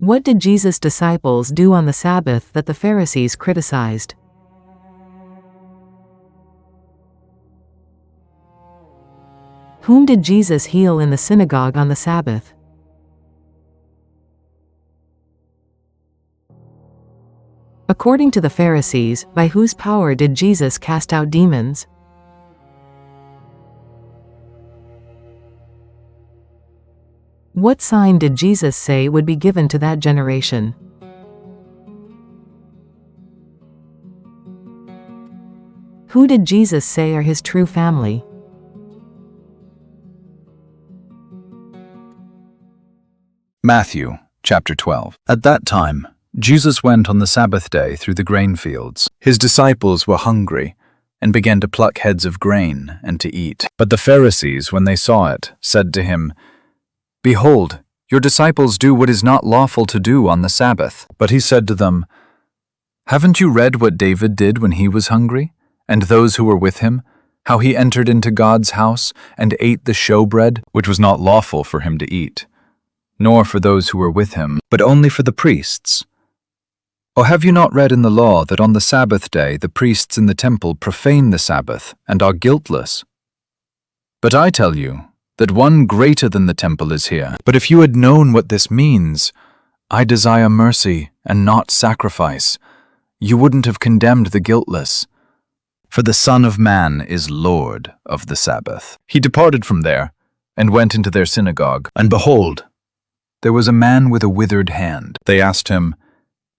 What did Jesus' disciples do on the Sabbath that the Pharisees criticized? Whom did Jesus heal in the synagogue on the Sabbath? According to the Pharisees, by whose power did Jesus cast out demons? What sign did Jesus say would be given to that generation? Who did Jesus say are his true family? Matthew, chapter 12. At that time, Jesus went on the Sabbath day through the grain fields. His disciples were hungry and began to pluck heads of grain and to eat. But the Pharisees, when they saw it, said to him, "Behold, your disciples do what is not lawful to do on the Sabbath." But he said to them, "Haven't you read what David did when he was hungry, and those who were with him, how he entered into God's house and ate the showbread, which was not lawful for him to eat, nor for those who were with him, but only for the priests? Or have you not read in the law that on the Sabbath day the priests in the temple profane the Sabbath and are guiltless? But I tell you that one greater than the temple is here. But if you had known what this means, 'I desire mercy and not sacrifice,' you wouldn't have condemned the guiltless. For the Son of Man is Lord of the Sabbath." He departed from there and went into their synagogue. And behold, there was a man with a withered hand. They asked him,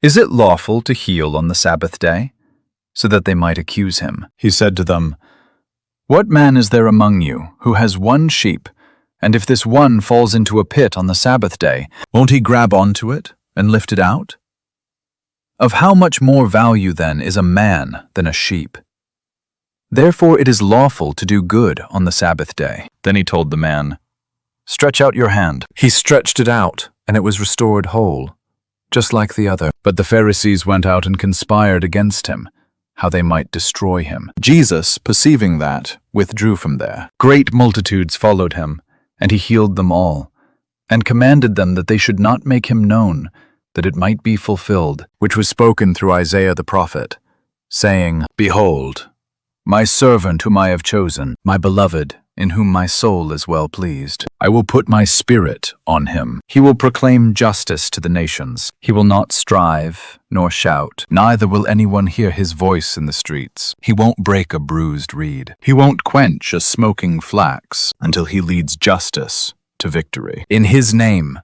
"Is it lawful to heal on the Sabbath day?" So that they might accuse him. He said to them, "What man is there among you who has one sheep, and if this one falls into a pit on the Sabbath day, won't he grab onto it and lift it out? Of how much more value then is a man than a sheep? Therefore it is lawful to do good on the Sabbath day." Then he told the man, "Stretch out your hand." He stretched it out, and it was restored whole, just like the other. But the Pharisees went out and conspired against him, how they might destroy him. Jesus, perceiving that, withdrew from there. Great multitudes followed him, and he healed them all, and commanded them that they should not make him known, that it might be fulfilled, which was spoken through Isaiah the prophet, saying, "Behold, my servant whom I have chosen, my beloved, in whom my soul is well pleased. I will put my spirit on him. He will proclaim justice to the nations. He will not strive, nor shout, neither will anyone hear his voice in the streets. He won't break a bruised reed. He won't quench a smoking flax until he leads justice to victory. In his name,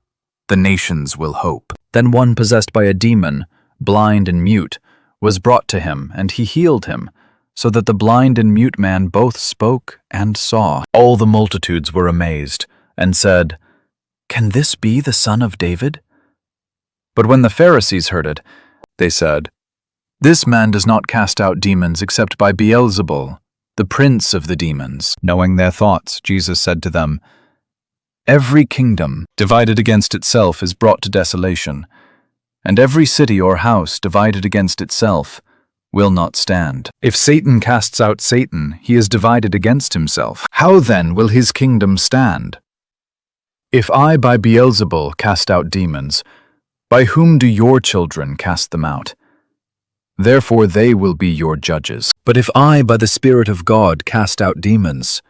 the nations will hope." Then one possessed by a demon, blind and mute, was brought to him, and he healed him, so that the blind and mute man both spoke and saw. All the multitudes were amazed, and said, "Can this be the Son of David?" But when the Pharisees heard it, they said, "This man does not cast out demons except by Beelzebul, the prince of the demons." Knowing their thoughts, Jesus said to them, "Every kingdom divided against itself is brought to desolation, and every city or house divided against itself will not stand. If Satan casts out Satan, he is divided against himself. How then will his kingdom stand? If I by Beelzebul cast out demons, by whom do your children cast them out? Therefore they will be your judges. But if I by the Spirit of God cast out demons,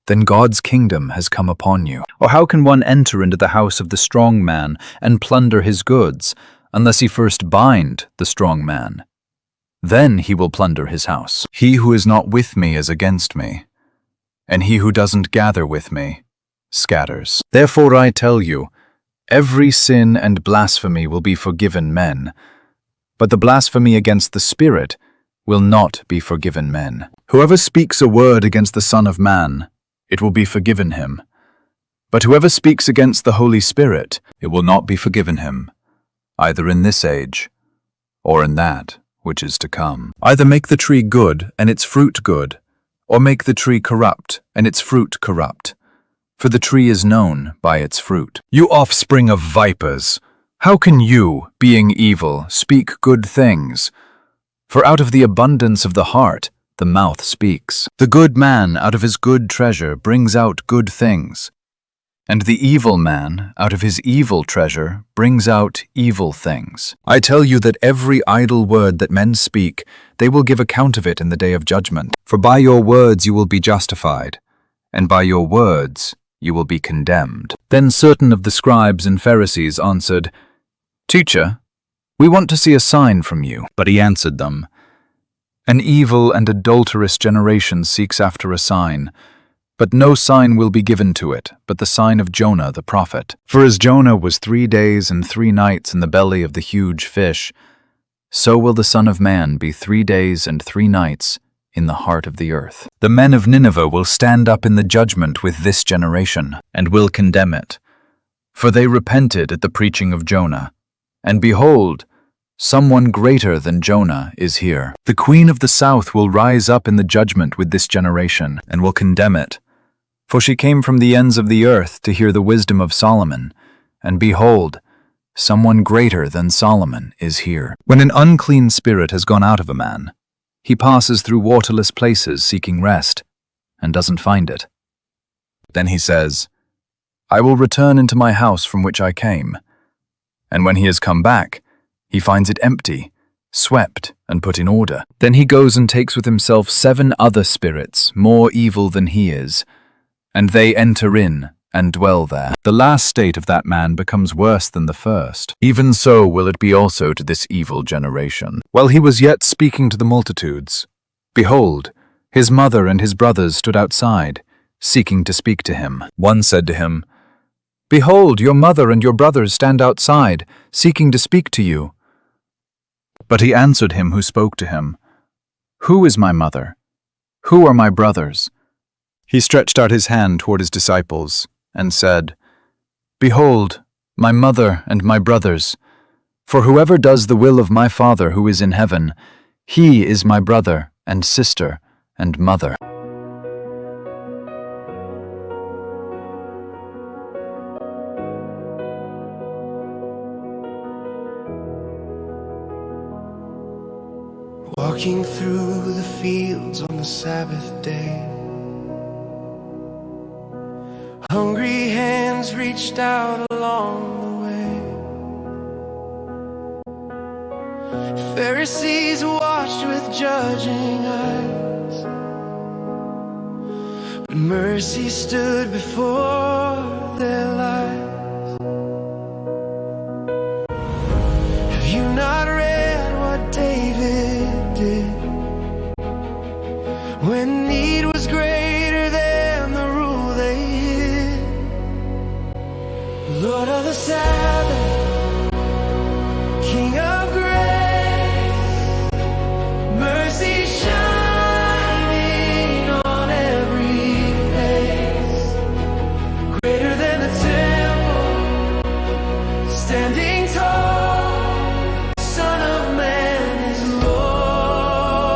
then God's kingdom has come upon you. Or how can one enter into the house of the strong man and plunder his goods, unless he first bind the strong man? Then he will plunder his house. He who is not with me is against me, and he who doesn't gather with me scatters. Therefore I tell you, every sin and blasphemy will be forgiven men, but the blasphemy against the Spirit will not be forgiven men. Whoever speaks a word against the Son of Man, it will be forgiven him. But whoever speaks against the Holy Spirit, it will not be forgiven him, either in this age or in that which is to come. Either make the tree good and its fruit good, or make the tree corrupt and its fruit corrupt. For the tree is known by its fruit. You offspring of vipers, how can you, being evil, speak good things? For out of the abundance of the heart, the mouth speaks. The good man out of his good treasure brings out good things, And the evil man, out of his evil treasure, brings out evil things. I tell you that every idle word that men speak, they will give account of it in the day of judgment. For by your words you will be justified, and by your words you will be condemned. Then certain of the scribes and Pharisees answered, Teacher, we want to see a sign from you. But he answered them, An evil and adulterous generation seeks after a sign, but no sign will be given to it, but the sign of Jonah the prophet. For as Jonah was 3 days and 3 nights in the belly of the huge fish, so will the Son of Man be 3 days and 3 nights in the heart of the earth. The men of Nineveh will stand up in the judgment with this generation, and will condemn it. For they repented at the preaching of Jonah, and behold, someone greater than Jonah is here. The queen of the south will rise up in the judgment with this generation, and will condemn it. For she came from the ends of the earth to hear the wisdom of Solomon, and behold, someone greater than Solomon is here. When an unclean spirit has gone out of a man, he passes through waterless places seeking rest, and doesn't find it. Then he says, I will return into my house from which I came. And when he has come back, he finds it empty, swept, and put in order. Then he goes and takes with himself 7 other spirits, more evil than he is, and they enter in and dwell there. The last state of that man becomes worse than the first. Even so will it be also to this evil generation. While he was yet speaking to the multitudes, behold, his mother and his brothers stood outside, seeking to speak to him. One said to him, Behold, your mother and your brothers stand outside, seeking to speak to you. But he answered him who spoke to him, Who is my mother? Who are my brothers? He stretched out his hand toward his disciples, and said, Behold, my mother and my brothers, for whoever does the will of my Father who is in heaven, he is my brother and sister and mother. Walking through the fields on the Sabbath day, hungry hands reached out along the way. Pharisees watched with judging eyes, but mercy stood before their lives. Have you not read what David did when need was greater than the rule they hid? Lord of the Sabbath, King of grace, mercy shining on every face, greater than the temple, standing tall, Son of Man is Lord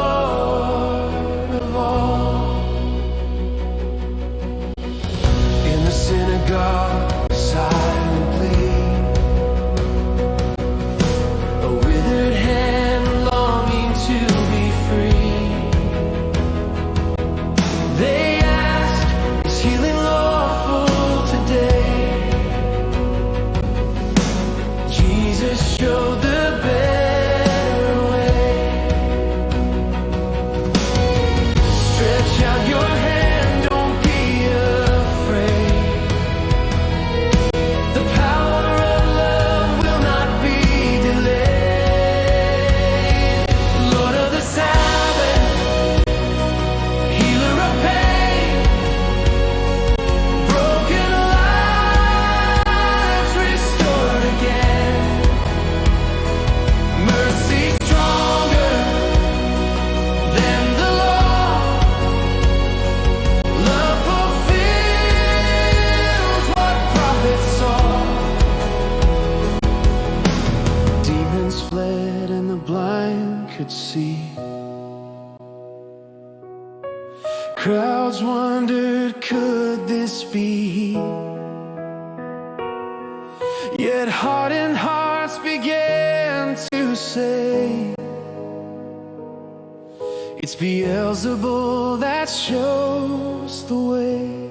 of all. In the synagogue silently, a withered hand longing to be free. They asked, is healing lawful today? Jesus showed the better way. Stretch out your hand, don't be afraid. The power of love will not be delayed. Lord of the Sabbath, healer of pain, broken lives restored again. Mercy stronger than the law. Love fulfills what prophets saw. Demons fled and the blind could see. Crowds wondered, could this be he? Yet hardened hearts began to say, it's Beelzebul that shows the way.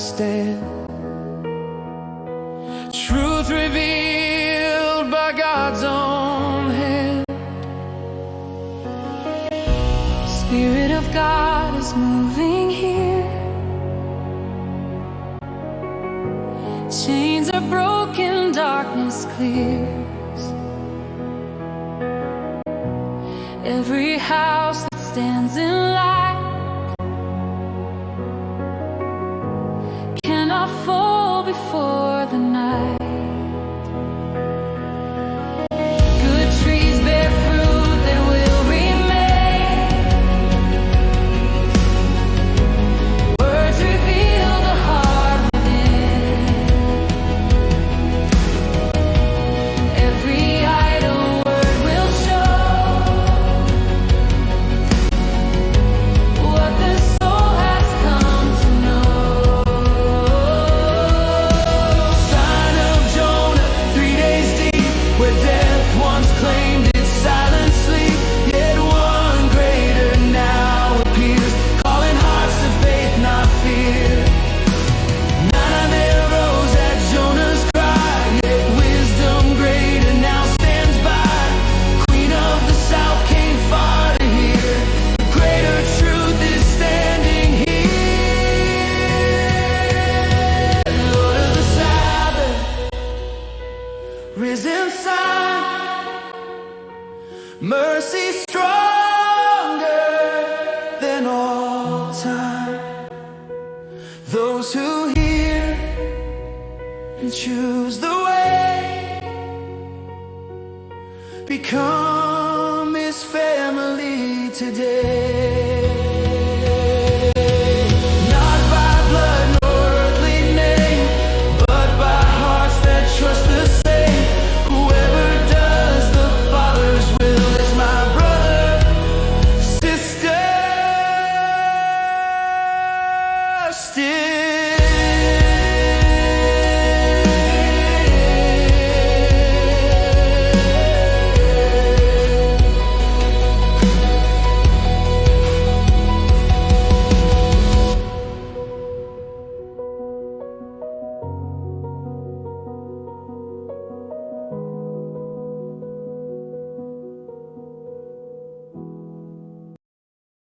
stand. Truth revealed by God's own hand. Spirit of God is moving here. Chains are broken, darkness clears. Every house that stands in light cannot fall before the night. Good trees bear fruit that will remain. Words reveal the heart within. Every idle word will show what the soul has come to know. Sign of Jonah, 3 days deep, where death once claimed its silent sleep. Yet one greater now appears, calling hearts to faith, not fear. Nineveh rose at Jonah's cry, yet wisdom greater now stands by. Queen of the South came far to hear. Greater truth is standing here. Lord of the Sabbath, risen Son, mercy stronger than all time. Those who hear and choose the way become